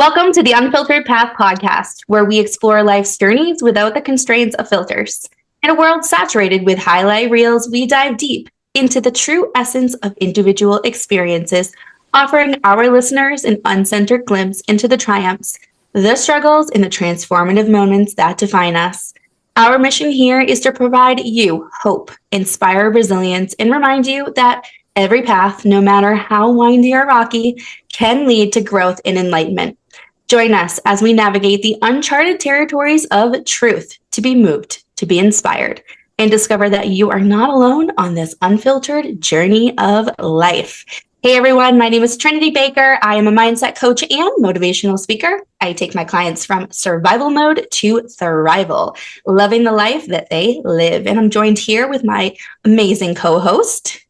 Welcome to the Unfiltered Path podcast, where we explore life's journeys without the constraints of filters. In a world saturated with highlight reels, we dive deep into the true essence of individual experiences, offering our listeners an uncensored glimpse into the triumphs, the struggles, and the transformative moments that define us. Our mission here is to provide you hope, inspire resilience, and remind you that every path, no matter how windy or rocky, can lead to growth and enlightenment. Join us as we navigate the uncharted territories of truth, to be moved, to be inspired, and discover that you are not alone on this unfiltered journey of life. Hey everyone, my name is Trinity Baker. I am a mindset coach and motivational speaker. I take my clients from survival mode to thrival, loving the life that they live. And I'm joined here with my amazing co-host.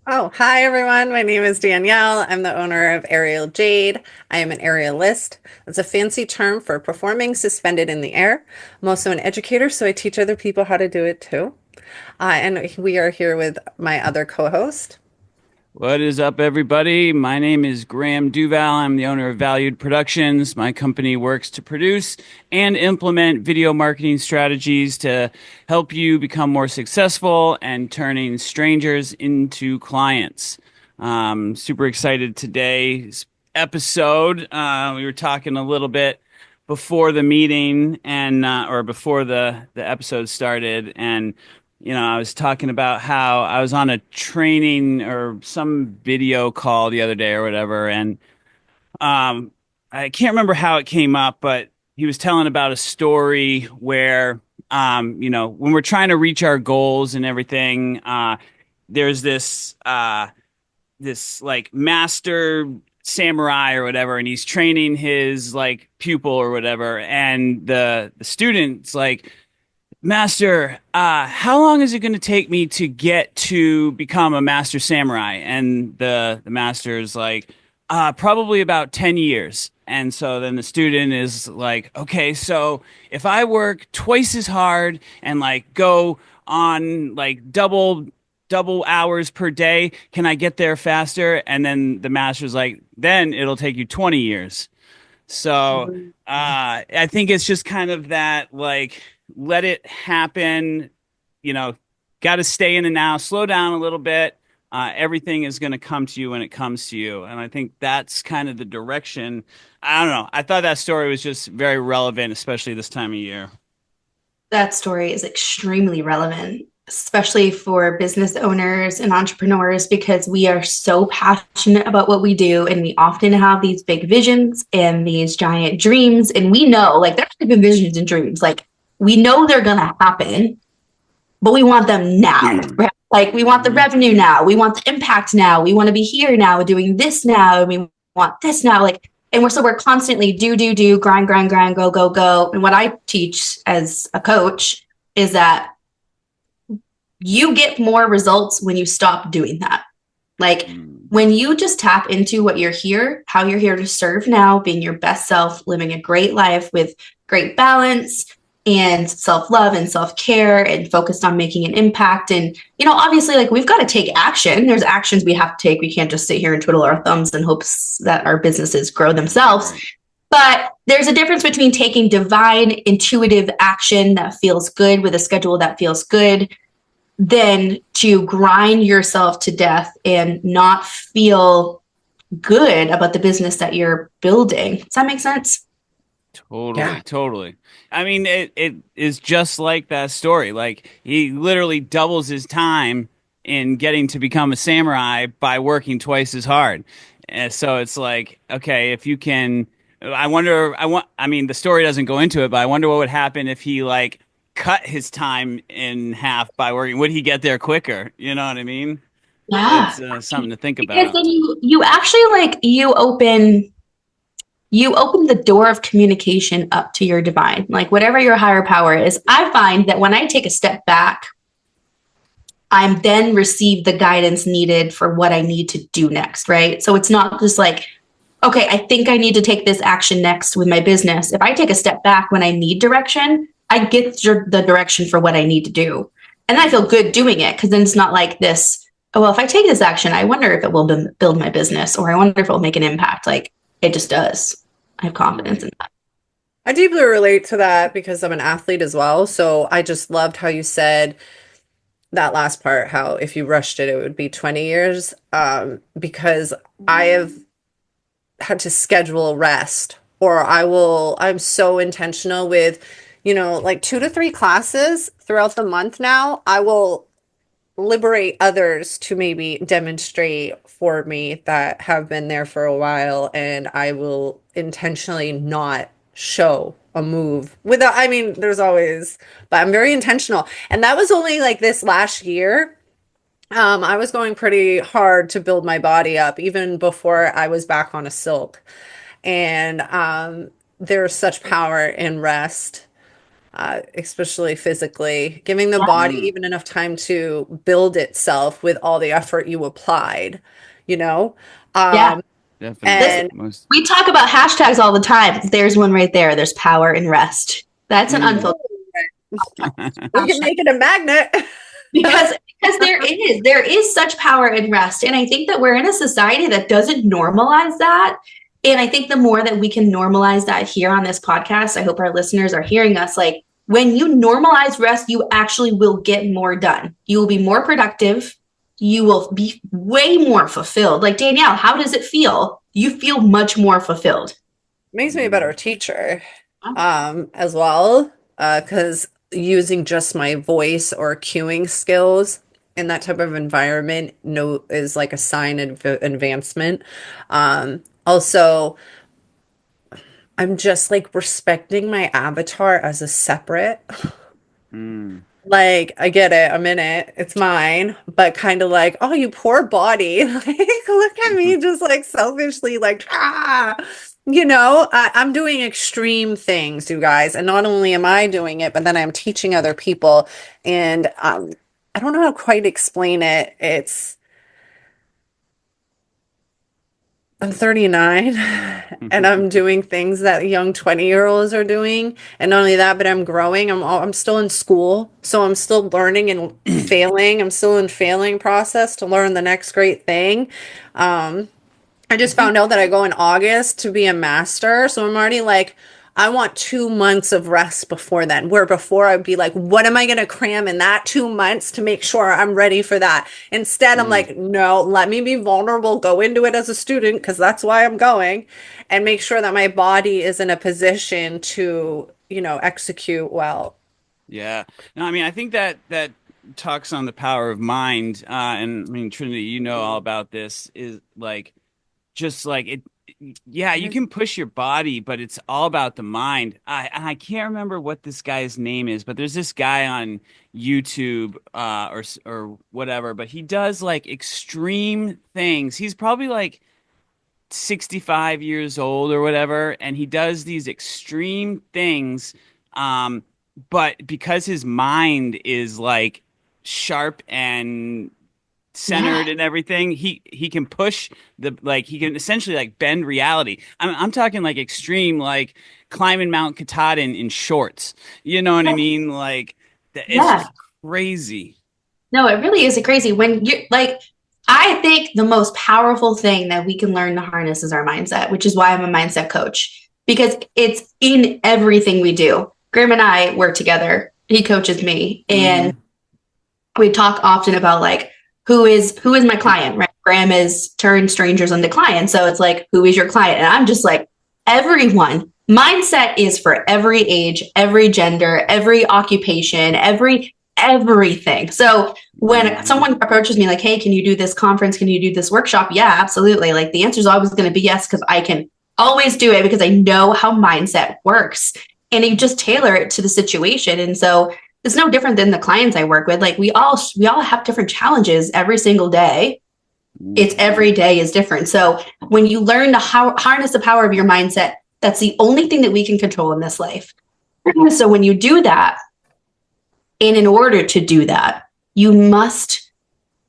Oh, hi everyone. My name is Danielle. I'm the owner of Aerial Jade. I am an aerialist. It's a fancy term for performing suspended in the air. I'm also an educator, so I teach other people how to do it too. And we are here with my other co-host. What is up, everybody? My name is Graham Duval. I'm the owner of Valüd Productions. My company works to produce and implement video marketing strategies to help you become more successful and turning strangers into clients. Super excited today's episode. We were talking a little bit before the meeting and or before the episode started, and I was talking about how I was on a training or some video call the other day or whatever, and I can't remember how it came up, but he was telling about a story where, when we're trying to reach our goals and everything, there's this like master samurai or whatever, and he's training his like pupil or whatever, and the student's like, Master, how long is it going to take me to get to become a master samurai? And the master's like, probably about 10 years. And so then the student is like, okay, so if I work twice as hard and like go on like double hours per day, can I get there faster? And then the master's like, then it'll take you 20 years. So I think it's just kind of that, like, let it happen, got to stay in the now, slow down a little bit. Everything is going to come to you when it comes to you. And I think that's kind of the direction. I don't know. I thought that story was just very relevant, especially this time of year. That story is extremely relevant, especially for business owners and entrepreneurs, because we are so passionate about what we do. And we often have these big visions and these giant dreams. And we know, like, there's even visions and dreams. Like, we know they're going to happen, but we want them now. Right? Like, we want the revenue now. We want the impact now. We want to be here now, doing this now. And we want this now. Like, and we're constantly do, grind, go. And what I teach as a coach is that you get more results when you stop doing that. Like, when you just tap into what you're here, how you're here to serve now, being your best self, living a great life with great balance and self-love and self-care and focused on making an impact. And, obviously, like, we've got to take action. There's actions we have to take. We can't just sit here and twiddle our thumbs in hopes that our businesses grow themselves. But there's a difference between taking divine, intuitive action that feels good with a schedule that feels good than to grind yourself to death and not feel good about the business that you're building. Does that make sense? Totally. I mean, it is just like that story. Like, he literally doubles his time in getting to become a samurai by working twice as hard. And so it's like, okay, if you can, the story doesn't go into it, but I wonder what would happen if he like cut his time in half by working. Would he get there quicker? You know what I mean? Yeah. It's something to think about. Because then you actually you open the door of communication up to your divine, like whatever your higher power is. I find that when I take a step back, I'm then receive the guidance needed for what I need to do next, right? So it's not just like, okay, I think I need to take this action next with my business. If I take a step back when I need direction, I get the direction for what I need to do. And I feel good doing it, because then it's not like this, oh, well, if I take this action, I wonder if it will build my business, or I wonder if it will make an impact. Like, it just does. I have confidence in that. I deeply relate to that because I'm an athlete as well. So I just loved how you said that last part, how if you rushed it, it would be 20 years. Because I have had to schedule rest, or I'm so intentional with, like 2 to 3 classes throughout the month now. I will liberate others to maybe demonstrate for me that have been there for a while, and I will intentionally not show a move without, I mean, there's always, but I'm very intentional. And that was only like this last year. I was going pretty hard to build my body up even before I was back on a silk. And there's such power in rest, especially physically, giving the body Mm, even enough time to build itself with all the effort you applied, you know? Yeah. Um, Listen, definitely. and Most. we talk about hashtags all the time. There's one right there. There's power in rest. That's an Mm. unfiltered we can hashtag. make it a magnet. Because there is such power in rest. And I think that we're in a society that doesn't normalize that. And I think the more that we can normalize that here on this podcast, I hope our listeners are hearing us. Like, when you normalize rest, you actually will get more done. You will be more productive. You will be way more fulfilled. Like, Danielle, how does it feel? You feel much more fulfilled. Makes me a better teacher, as well, because using just my voice or cueing skills in that type of environment no is like a sign of advancement. Also, I'm just like respecting my avatar as a separate. Mm. Like, I get it, I'm in it, it's mine, but kind of like, oh, you poor body. Like, look at me just like selfishly, like, I'm doing extreme things, you guys. And not only am I doing it, but then I'm teaching other people. And I don't know how to quite explain it. I'm 39 and I'm doing things that young 20-year-olds are doing. And not only that, but I'm growing. I'm still in school, so I'm still learning and failing. I'm still in failing process to learn the next great thing. I just found out that I go in August to be a master, so I'm already like, I want 2 months of rest before then. Where before I'd be like, what am I going to cram in that 2 months to make sure I'm ready for that? Instead, I'm Mm. like, no, let me be vulnerable, go into it as a student, because that's why I'm going, and make sure that my body is in a position to, execute well. Yeah. No, I mean, I think that talks on the power of mind. And I mean, Trinity, you know all about this, is like just like it. Yeah, you can push your body, but it's all about the mind. I can't remember what this guy's name is, but there's this guy on YouTube, or whatever, but he does like extreme things. He's probably like 65 years old or whatever, and he does these extreme things. Um, but because his mind is like sharp and Yeah. centered and everything, he can push he can essentially like bend reality. I'm talking like extreme, like climbing Mount Katahdin in shorts. You know what I mean? Like it's Yeah. just crazy. No, it really is crazy when you like. I think the most powerful thing that we can learn to harness is our mindset, which is why I'm a mindset coach, because it's in everything we do. Graham and I work together. He coaches me, Hmm. and we talk often about like who is my client, right? Graham is turned strangers into clients, so it's like, who is your client? And I'm just like, everyone. Mindset is for every age, every gender, every occupation, everything. So when Hmm. someone approaches me like, hey, can you do this conference? Can you do this workshop? Yeah, absolutely. Like, the answer is always going to be yes, because I can always do it because I know how mindset works. And you just tailor it to the situation. And so it's no different than the clients I work with. Like, we all have different challenges every single day. It's every day is different. So when you learn to harness the power of your mindset, that's the only thing that we can control in this life. So when you do that, and in order to do that, you must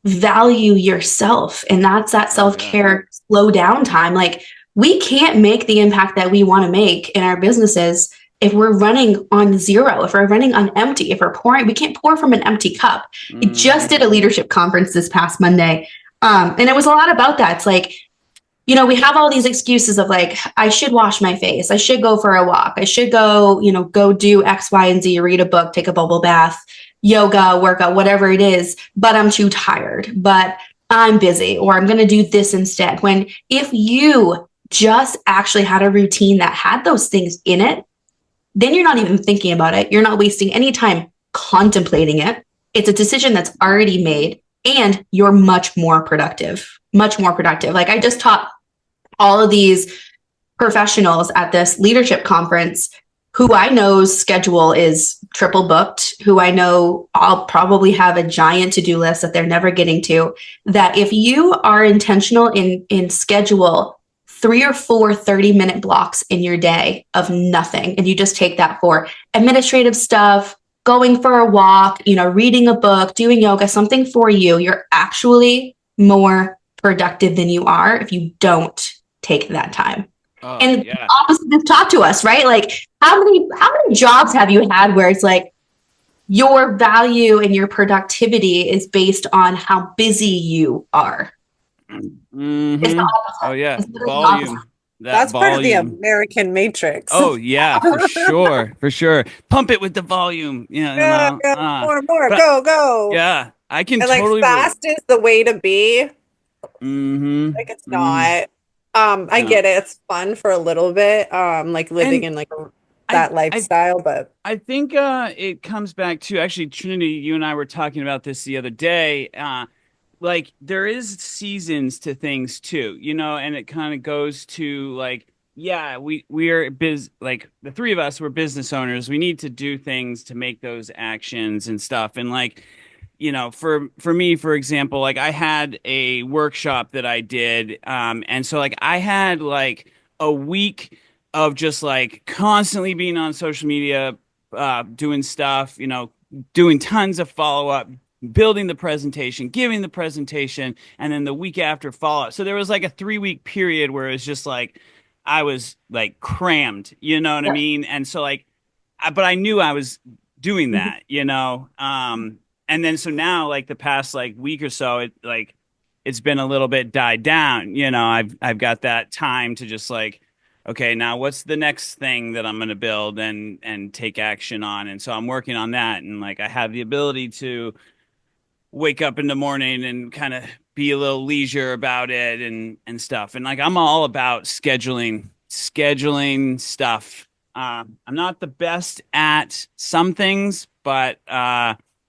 value yourself. And that's that Oh yeah. self-care slow down time. Like, we can't make the impact that we want to make in our businesses if we're running on zero, if we're running on empty, if we're pouring, we can't pour from an empty cup. I just Hmm. did a leadership conference this past Monday. And it was a lot about that. It's like, we have all these excuses of like, I should wash my face. I should go for a walk. I should go, go do X, Y, and Z, read a book, take a bubble bath, yoga, workout, whatever it is, but I'm too tired, but I'm busy, or I'm going to do this instead. When if you just actually had a routine that had those things in it, then you're not even thinking about it. You're not wasting any time contemplating it. It's a decision that's already made, and you're much more productive, much more productive. Like I just taught all of these professionals at this leadership conference who I know's schedule is triple booked, who I know I'll probably have a giant to-do list that they're never getting to, that if you are intentional in schedule 3 or 4 30-minute blocks in your day of nothing, and you just take that for administrative stuff, going for a walk, reading a book, doing yoga, something for you, you're actually more productive than you are if you don't take that time. And yeah. the opposite is taught to us, right? Like how many jobs have you had where it's like your value and your productivity is based on how busy you are? Mm-hmm. Oh yeah, volume. That's part of the American matrix. Oh yeah, for sure, for sure. Pump it with the volume. Yeah, more, go. Yeah, I can and totally. Like fast is the way to be. Mm-hmm. Like it's not. I get it. It's fun for a little bit. Like living in like that lifestyle, but I think it comes back to actually Trinity. You and I were talking about this the other day. Like there is seasons to things too, and it kind of goes to like, yeah, we're like the three of us, we're business owners. We need to do things to make those actions and stuff. And like, for me, for example, like I had a workshop that I did, and so like I had like a week of just like constantly being on social media, doing stuff, doing tons of follow up, building the presentation, giving the presentation, and then the week after follow up. So there was like a 3-week period where it was just like I was like crammed, you know what I mean? And so like, but I knew I was doing that, and then so now like the past like week or so, it's been a little bit died down, I've got that time to just like, okay, now what's the next thing that I'm going to build and take action on? And so I'm working on that, and like I have the ability to wake up in the morning and kind of be a little leisure about it and stuff. And like I'm all about scheduling stuff. I'm not the best at some things, but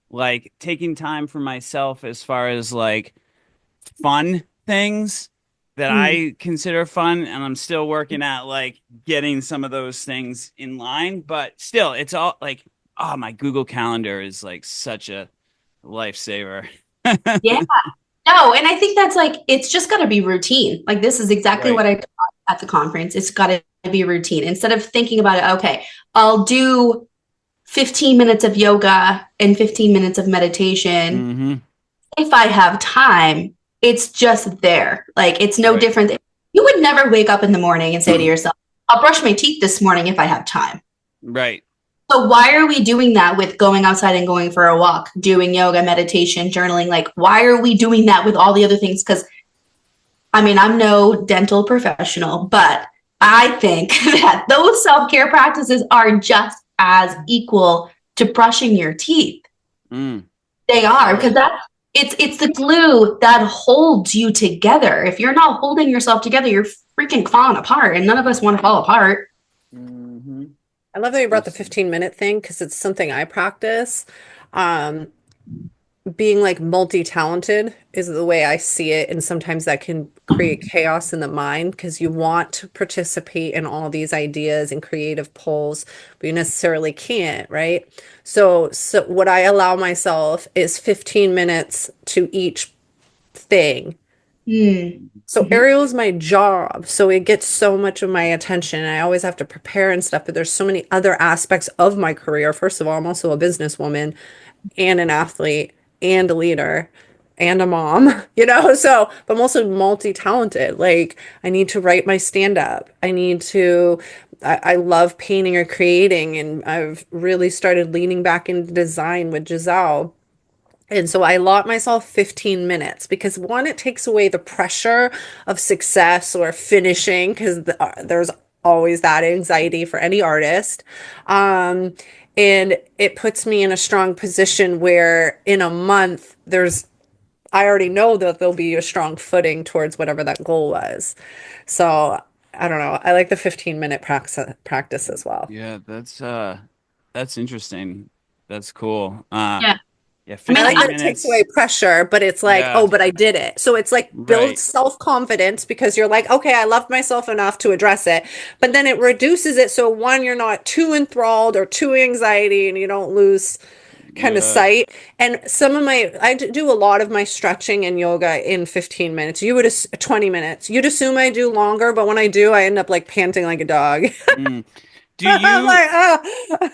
like taking time for myself as far as like fun things that I consider fun, and I'm still working at like getting some of those things in line, but still it's all like, oh, my Google Calendar is like such a lifesaver. Yeah. No, and I think that's like, it's just got to be routine. Like this is exactly what I taught at the conference. It's got to be routine. Instead of thinking about it, okay, I'll do 15 minutes of yoga and 15 minutes of meditation. If I have time, it's just there. Like it's no different. You would never wake up in the morning and say to yourself, I'll brush my teeth this morning if I have time. Right. So why are we doing that with going outside and going for a walk, doing yoga, meditation, journaling? Like, why are we doing that with all the other things? Because, I mean, I'm no dental professional, but I think that those self-care practices are just as equal to brushing your teeth. They are, because it's the glue that holds you together. If you're not holding yourself together, you're freaking falling apart, and none of us want to fall apart. I love that you brought the 15-minute thing because it's something I practice. Being like multi-talented is the way I see it. And sometimes that can create chaos in the mind because you want to participate in all these ideas and creative pulls, but you necessarily can't, right? So what I allow myself is 15 minutes to each thing. So aerial is my job, so it gets so much of my attention, and I always have to prepare and stuff, but there's so many other aspects of my career. First of all, I'm also a businesswoman and an athlete and a leader and a mom, so but I'm also multi-talented. Like I need to write my stand-up. I love painting or creating, and I've really started leaning back into design with Giselle. And so I allot myself 15 minutes because one, it takes away the pressure of success or finishing because there's always that anxiety for any artist. Um, and it puts me in a strong position where in a month, I already know that there'll be a strong footing towards whatever that goal was. So I don't know. I like the 15-minute practice as well. Yeah, that's interesting. That's cool. Yeah. Yeah, I I mean, like 15 that it takes away minutes. pressure, but it's like, Yeah, oh, but I did it. So it's like builds right. self-confidence because you're like, okay, I loved myself enough to address it. But then it reduces it. So one, you're not too enthralled or too anxiety and you don't lose kind of Yeah. sight. And I do a lot of my stretching and yoga in 15 minutes. 20 minutes. You'd assume I do longer, but when I do, I end up like panting like a dog. Mm. Do I'm you like, oh.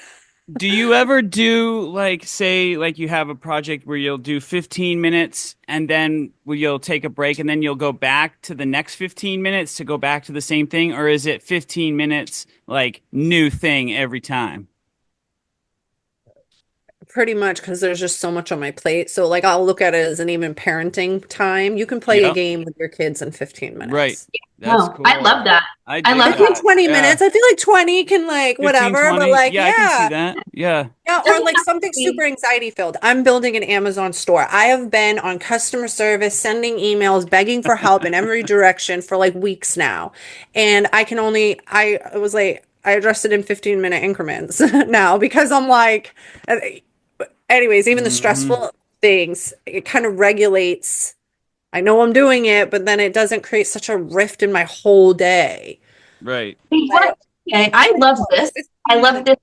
do you ever do like say like you have a project where you'll do 15 minutes and then where you'll take a break and then you'll go back to the next 15 minutes to go back to the same thing, or is it 15 minutes like new thing every time? Pretty much because there's just so much on my plate. So like I'll look at it as an even parenting time. You can play a Yep. game with your kids in 15 Right. minutes. That's no, I cool. love that. I I dig love I do that. that. 20 Yeah. minutes. I feel like 20 can like 15, whatever, but 20. like Yeah, I can see yeah. that. Yeah. Yeah, It or doesn't like have to something super be. anxiety filled. I'm building an Amazon store. I have been on customer service, sending emails, begging for help in every direction for like weeks now. And I was like, I addressed it in 15-minute increments now because I'm like, anyways, even the Hmm. stressful things, it kind of regulates. I know I'm doing it, but then it doesn't create such a rift in my whole day. Right. What? Okay, I love this. I 15 love minutes. this.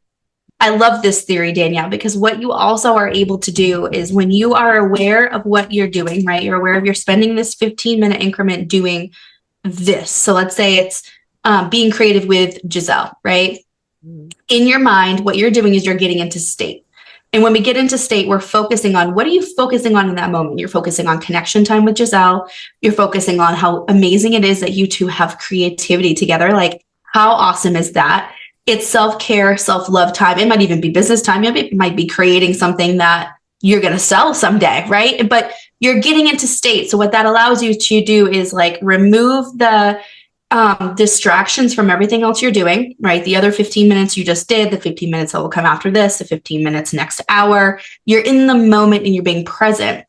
I love this theory, Danielle, because what you also are able to do is when you are aware of what you're doing, right? You're aware of you're spending this 15-minute increment doing this. So let's say it's being creative with Giselle, right? In your mind, what you're doing is you're getting into state. And when we get into state, we're focusing on what are you focusing on in that moment? You're focusing on connection time with Giselle. You're focusing on how amazing it is that you two have creativity together. Like, how awesome is that? It's self care, self love time. It might even be business time. It might be creating something that you're going to sell someday, right? But you're getting into state. So, what that allows you to do is like remove the distractions from everything else you're doing, right? The other 15 minutes you just did, the 15 minutes that will come after this, the 15 minutes next hour. You're in the moment and you're being present.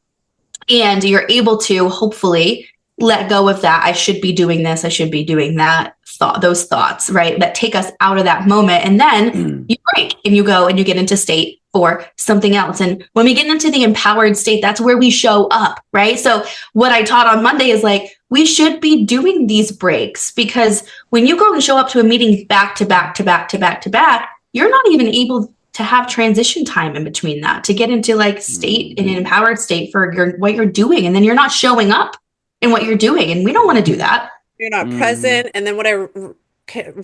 And you're able to hopefully let go of that. I should be doing this. I should be doing that. Those thoughts, right? That take us out of that moment. And then you break and you go and you get into state for something else. And when we get into the empowered state, that's where we show up, right? So what I taught on Monday is like, we should be doing these breaks because when you go and show up to a meeting back to back to back to back to back, you're not even able to have transition time in between that to get into like state in an empowered state for what you're doing. And then you're not showing up in what you're doing. And we don't want to do that. You're not Hmm. present. And then what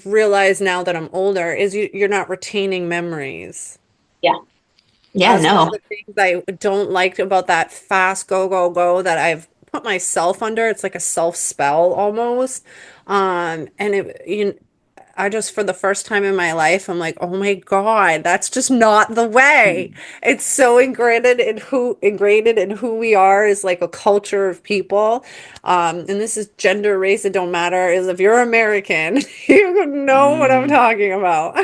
realize now that I'm older is you're not retaining memories. Yeah. Yeah, That's one of no. the things I don't like about that fast go, go, go that I've put myself under. It's like a self spell almost. And I just, for the first time in my life, I'm like, oh my God, that's just not the way. It's so ingrained in who we are as like a culture of people. And this is gender, race, it don't matter. Is if you're American, you know what I'm Hmm. talking about.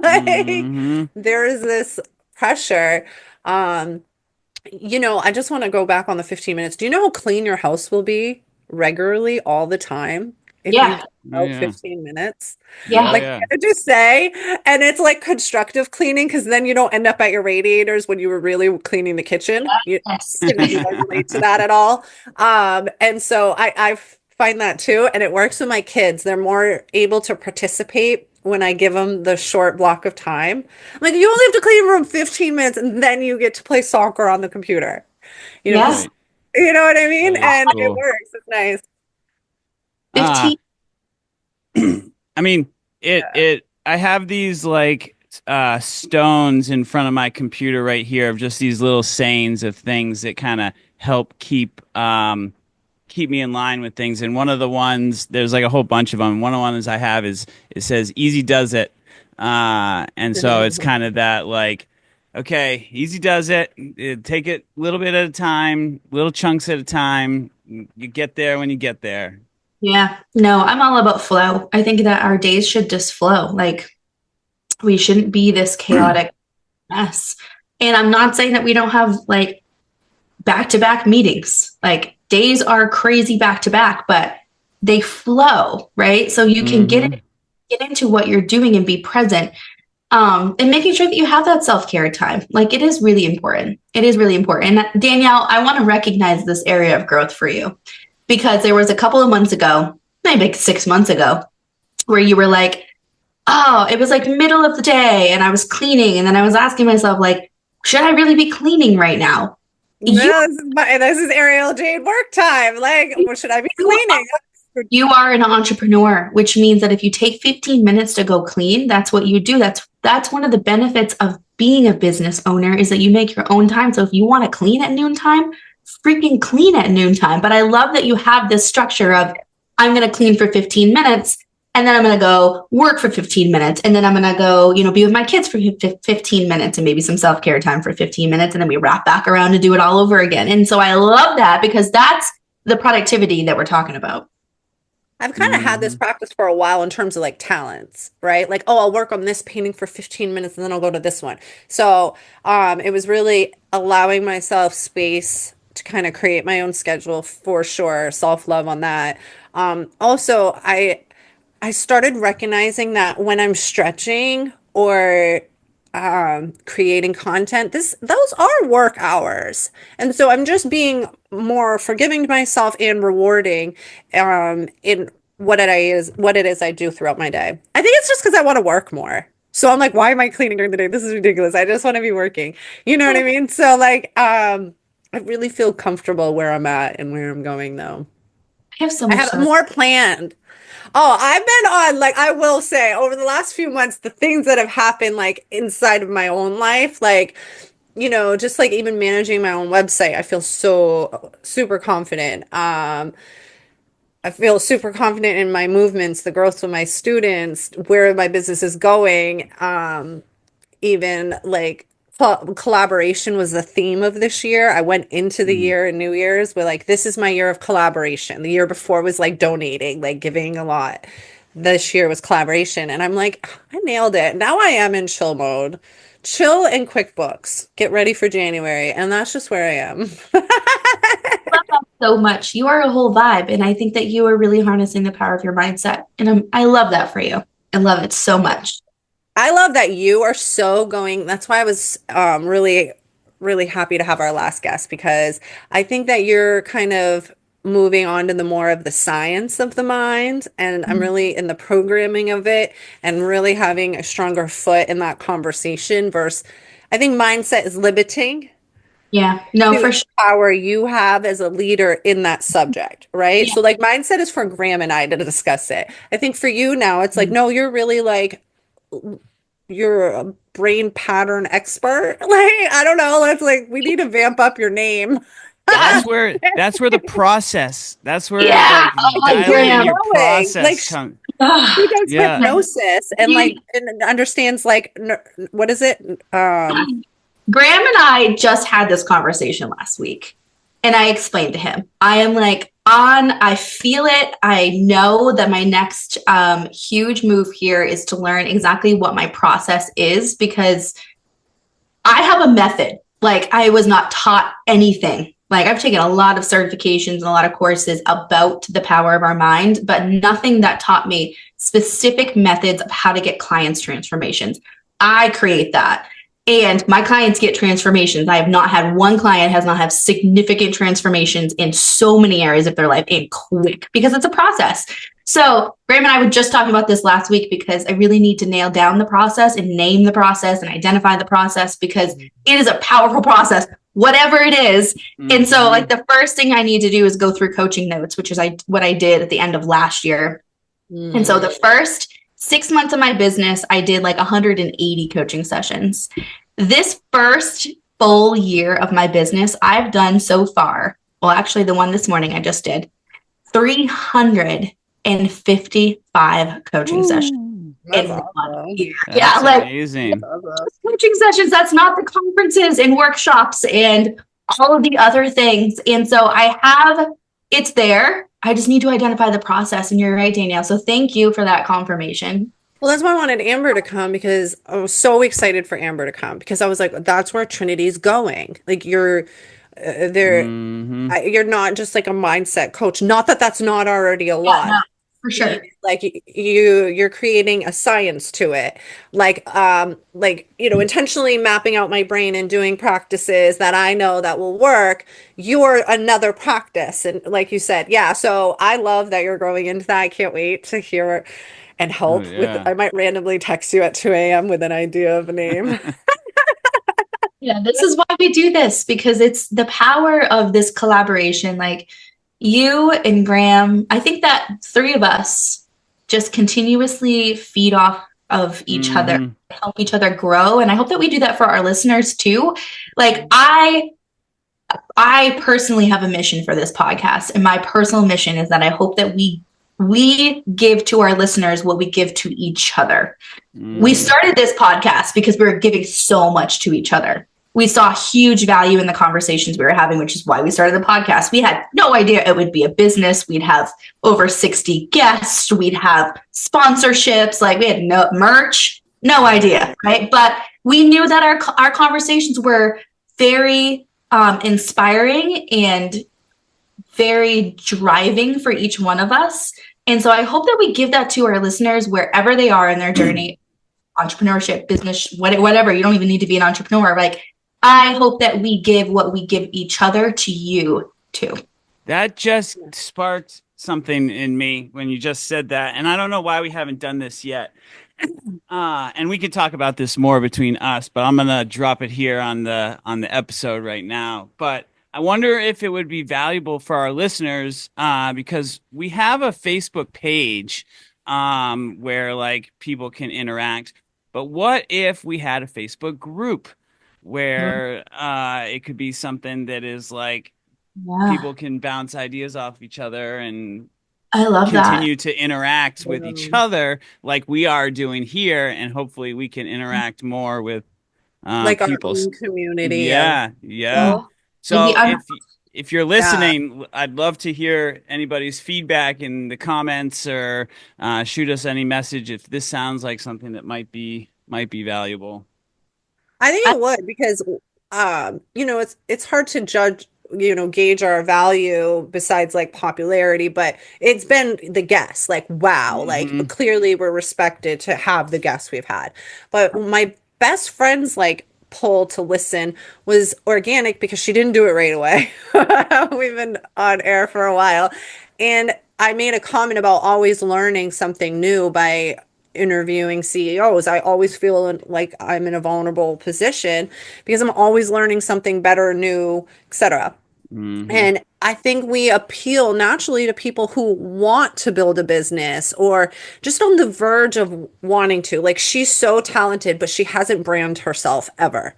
Like, Hmm. there is this pressure. Um, I just want to go back on the 15 minutes. Do you know how clean your house will be regularly all the time if you Yeah. give Oh, out yeah. 15 minutes? Oh, Yeah. Like, yeah. I just say, and it's like constructive cleaning because then you don't end up at your radiators when you were really cleaning the kitchen. Yes. Can you guys relate to that at all? And so I find that too, and it works with my kids. They're more able to participate when I give them the short block of time. I'm like, you only have to clean your room 15 minutes and then you get to play soccer on the computer. Yeah. Because Right. you know what I mean? That is And it cool. works. It's nice. 15. I mean, Yeah. I have these like stones in front of my computer right here of just these little sayings of things that kind of help keep me in line with things. And one of the ones, there's like a whole bunch of them. One of the ones I have is it says easy does it. And so it's kind of that like okay, easy does it. Take it a little bit at a time, little chunks at a time. You get there when you get there. Yeah, no, I'm all about flow. I think that our days should just flow. Like we shouldn't be this chaotic mess. And I'm not saying that we don't have like back-to-back meetings. Like days are crazy back-to-back, but they flow, right? So you can get into what you're doing and be present. And making sure that you have that self-care time. Like it is really important. It is really important. And Danielle, I want to recognize this area of growth for you because there was a couple of months ago, maybe 6 months ago, where you were like, oh, it was like middle of the day and I was cleaning. And then I was asking myself, like, should I really be cleaning right now? No, this is Ariel Jade work time. Like, what should I be cleaning? You are an entrepreneur, which means that if you take 15 minutes to go clean, that's what you do. That's one of the benefits of being a business owner is that you make your own time. So if you want to clean at noontime, freaking clean at noontime. But I love that you have this structure of I'm going to clean for 15 minutes and then I'm going to go work for 15 minutes. And then I'm going to go, be with my kids for 15 minutes and maybe some self-care time for 15 minutes. And then we wrap back around to do it all over again. And so I love that because that's the productivity that we're talking about. I've kind of had this practice for a while in terms of like talents, right? Like, oh, I'll work on this painting for 15 minutes and then I'll go to this one. So it was really allowing myself space to kind of create my own schedule for sure, self-love on that. Also, I started recognizing that when I'm stretching or creating content, those are work hours. And so I'm just being more forgiving to myself and rewarding in what it is I do throughout my day. I think it's just because I want to work more. So I'm like, why am I cleaning during the day? This is ridiculous. I just want to be working. You know what I mean? So like I really feel comfortable where I'm at and where I'm going though. I have more planned. Oh, I've been on, like, I will say, over the last few months, the things that have happened, like, inside of my own life, like, just like even managing my own website, I feel so super confident. I feel super confident in my movements, the growth of my students, where my business is going. Even like collaboration was the theme of this year. I went into the year and New Year's with like, this is my year of collaboration. The year before was like donating, like giving a lot. This year was collaboration. And I'm like, I nailed it. Now I am in chill mode. Chill and QuickBooks. Get ready for January. And that's just where I am. I love that so much. You are a whole vibe. And I think that you are really harnessing the power of your mindset. And I love that for you. I love it so much. I love that you are so going. That's why I was really, really happy to have our last guest because I think that you're kind of moving on to the more of the science of the mind. And I'm really in the programming of it and really having a stronger foot in that conversation versus I think mindset is limiting. Yeah, no, for sure. Power you have as a leader in that subject, right? Yeah. So like mindset is for Graham and I to discuss it. I think for you now, it's like, no, you're really like, you're a brain pattern expert. Like, I don't know. It's like, we need to vamp up your name. That's where the process, that's where yeah. like, dialing your process like, comes. He does hypnosis and like and understands like, what is it? Graham and I just had this conversation last week and I explained to him, I feel it. I know that my next huge move here is to learn exactly what my process is because I have a method. Like I was not taught anything. Like I've taken a lot of certifications and a lot of courses about the power of our mind, but nothing that taught me specific methods of how to get clients transformations. I create that. And my clients get transformations. I have not had one client has not had significant transformations in so many areas of their life and quick because it's a process. So Graham and I were just talking about this last week because I really need to nail down the process and name the process and identify the process because it is a powerful process, whatever it is. Mm-hmm. And so like the first thing I need to do is go through coaching notes, which is what I did at the end of last year. Mm-hmm. And so the first 6 months of my business, I did like 180 coaching sessions. This first full year of my business, I've done so far, well, actually the one this morning I just did, 355 coaching sessions. That's and awesome. yeah, That's like amazing. coaching sessions. That's not the conferences and workshops and all of the other things. And so it's there. I just need to identify the process. And you're right, Danielle. So thank you for that confirmation. Well, that's why I wanted Amber to come because I was so excited for Amber to come because I was like, that's where Trinity's going. Like there, Hmm. you're not just like a mindset coach. Not that that's not already a Yeah, no, lot. for sure. Like you're creating a science to it. Like intentionally mapping out my brain and doing practices that I know that will work. You're another practice. And like you said, yeah. So I love that you're growing into that. I can't wait to hear and Oh help with. yeah. I might randomly text you at 2 a.m. with an idea of a name. Yeah, this is why we do this because it's the power of this collaboration. Like you and Graham, I think that three of us just continuously feed off of each other, Hmm. help each other grow. And I hope that we do that for our listeners too. Like I personally have a mission for this podcast, and my personal mission is that I hope that we give to our listeners what we give to each other. We started this podcast because we were giving so much to each other. We saw huge value in the conversations we were having, which is why we started the podcast. We had no idea it would be a business. We'd have over 60 guests. We'd have sponsorships. Like we had no merch, no idea, right? But we knew that our conversations were very inspiring and very driving for each one of us. And so I hope that we give that to our listeners wherever they are in their journey, entrepreneurship, business, whatever. You don't even need to be an entrepreneur. Like, I hope that we give what we give each other to you too. That just sparked something in me when you just said that. And I don't know why we haven't done this yet. And we could talk about this more between us, but I'm gonna drop it here on the episode right now. But I wonder if it would be valuable for our listeners, because we have a Facebook page where like people can interact. But what if we had a Facebook group where it could be something that is like Yeah, people can bounce ideas off each other and I love that. continue to interact with each other like we are doing here, and hopefully we can interact more with Like our people. own community of Yeah, yeah. people. Oh, like So if you're Yeah. listening, I'd love to hear anybody's feedback in the comments, or shoot us any message if this sounds like something that might be valuable. I think it would because it's hard to judge, gauge our value besides like popularity, but it's been the guests, like wow, like Hmm. clearly we're respected to have the guests we've had. But my best friend's like pull to listen was organic because she didn't do it right away. We've been on air for a while. And I made a comment about always learning something new by interviewing CEOs. I always feel like I'm in a vulnerable position because I'm always learning something better, new, etc. Hmm. And I think we appeal naturally to people who want to build a business or just on the verge of wanting to. Like she's so talented, but she hasn't branded herself ever.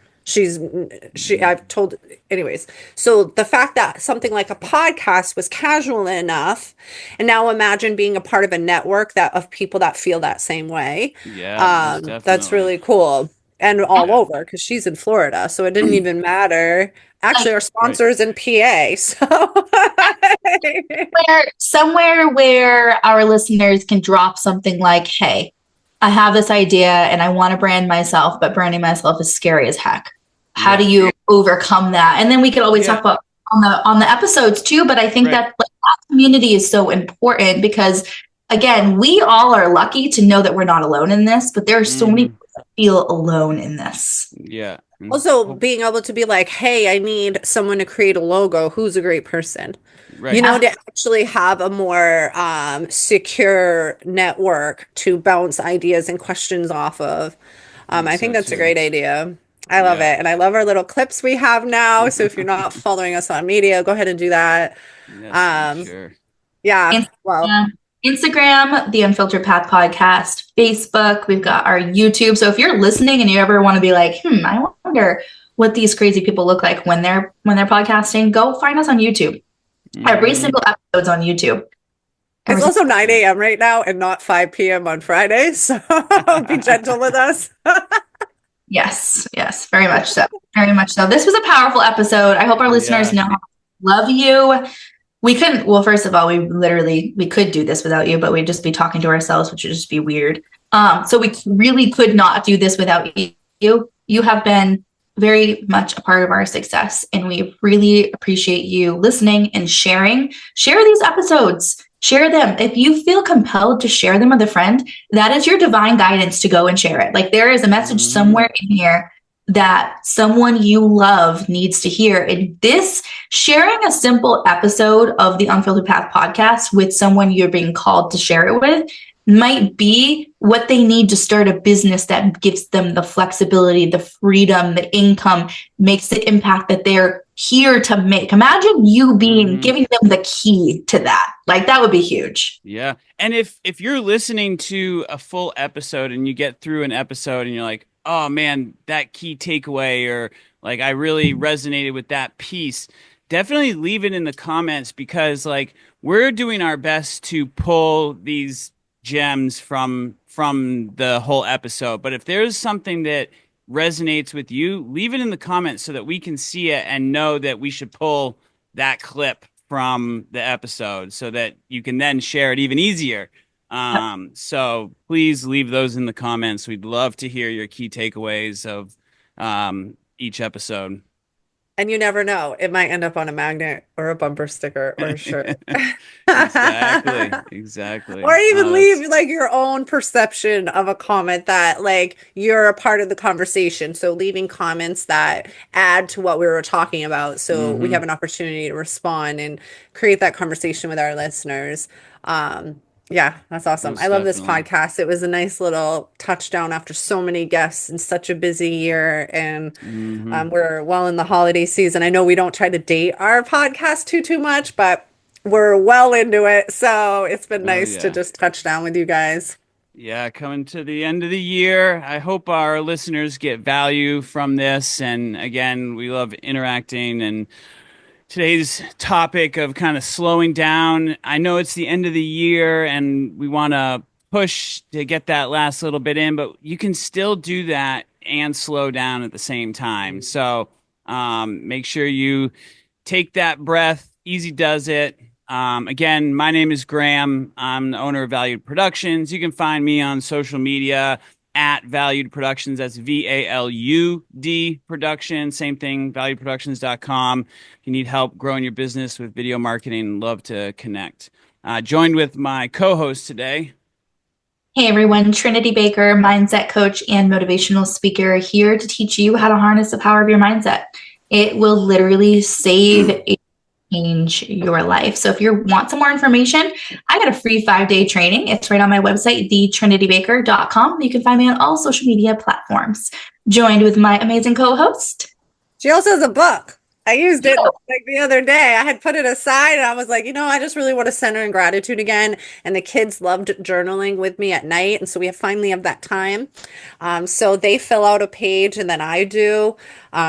I've told, anyways. So the fact that something like a podcast was casual enough, and now imagine being a part of a network that of people that feel that same way. Yeah, most That's definitely. really cool. And all Yeah. over because she's in Florida, so it didn't even matter. like Actually, our Right. sponsor's in PA, so somewhere where our listeners can drop something like, hey, I have this idea and I want to brand myself, but branding myself is scary as heck. How Yeah. do you overcome that? And then we could always Yeah. talk about on the episodes too, but I think Right. that like, that community is so important because again, we all are lucky to know that we're not alone in this, but there are so many Mhm. people that feel alone in this. Yeah. also Oh, being able to be like, hey, I need someone to create a logo. Who's a great person? right. To actually have a more secure network to bounce ideas and questions off of. I Think think so that's a too. great idea. I love Yeah. it. And I love our little clips we have now. So if you're not following us on media, go ahead and do that. Yes, for Um, sure. yeah. Well, Instagram, Instagram, the Unfiltered Path Podcast, Facebook, we've got our YouTube. So if you're listening and you ever want to be like, I wonder what these crazy people look like when they're podcasting, go find us on YouTube. Every Mhm. single episode's on YouTube. It's Ever since also 9 a.m. right now and not 5 p.m. on Friday, so be gentle with us. Yes, yes, very much so. Very much so. This was a powerful episode. I hope our listeners Yeah. know how much we love you. We couldn't, well, first of all, we could do this without you, but we'd just be talking to ourselves, which would just be weird. So we really could not do this without you. You have been very much a part of our success, and we really appreciate you listening and sharing. Share these episodes. Share them. If you feel compelled to share them with a friend, that is your divine guidance to go and share it. Like there is a message somewhere in here that someone you love needs to hear. And this sharing a simple episode of the Unfiltered Path podcast with someone you're being called to share it with might be what they need to start a business that gives them the flexibility, the freedom, the income, makes the impact that they're here to make. Imagine you giving them the key to that. Like that would be huge. Yeah. And if you're listening to a full episode and you get through an episode and you're like, oh man, that key takeaway, or like I really resonated with that piece, definitely leave it in the comments, because like we're doing our best to pull these gems from the whole episode. But if there's something that resonates with you, leave it in the comments so that we can see it and know that we should pull that clip from the episode so that you can then share it even easier. So please leave those in the comments. We'd love to hear your key takeaways of each episode. And you never know, it might end up on a magnet or a bumper sticker or a shirt. Exactly. Or even leave like your own perception of a comment that like you're a part of the conversation. So leaving comments that add to what we were talking about. So we have an opportunity to respond and create that conversation with our listeners. Yeah, that's awesome. Most I love this definitely. podcast. It was a nice little touchdown after so many guests in such a busy year. And we're well in the holiday season. I know we don't try to date our podcast too much, but we're well into it. So it's been Oh nice to yeah. just touch down with you guys. Yeah, coming to the end of the year. I hope our listeners get value from this. And again, we love interacting, and today's topic of kind of slowing down. I know it's the end of the year and we want to push to get that last little bit in, but you can still do that and slow down at the same time. So make sure you take that breath. Easy does it. Again, my name is Graham. I'm the owner of Valued Productions. You can find me on social media at Valued Productions. That's VALUD Productions. Same thing, valuedproductions.com. If you need help growing your business with video marketing, love to connect. Joined with my co-host today. Hey everyone, Trinity Baker, mindset coach and motivational speaker, here to teach you how to harness the power of your mindset. It will literally change your life. So if you want some more information, I got a free 5-day training. It's right on my website, thetrinitybaker.com. You can find me on all social media platforms. Joined with my amazing co-host. She also has a book. I used it like the other day. I had put it aside and I was like, I just really want to center in gratitude again. And the kids loved journaling with me at night. And so we finally have that time. So they fill out a page and then I do.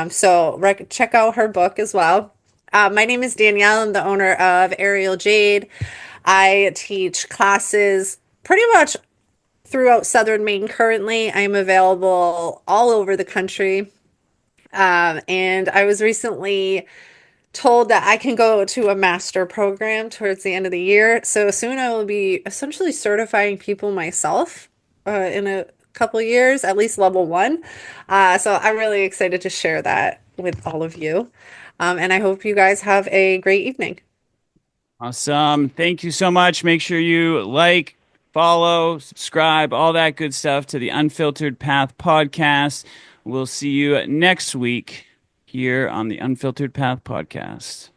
So check out her book as well. My name is Danielle. I'm the owner of Aerial Jade. I teach classes pretty much throughout Southern Maine currently. I am available all over the country. And I was recently told that I can go to a master program towards the end of the year. So soon I will be essentially certifying people myself in a couple years, at least level 1. So I'm really excited to share that with all of you. And I hope you guys have a great evening. Awesome. Thank you so much. Make sure you like, follow, subscribe, all that good stuff to the Unfiltered Path podcast. We'll see you next week here on the Unfiltered Path podcast.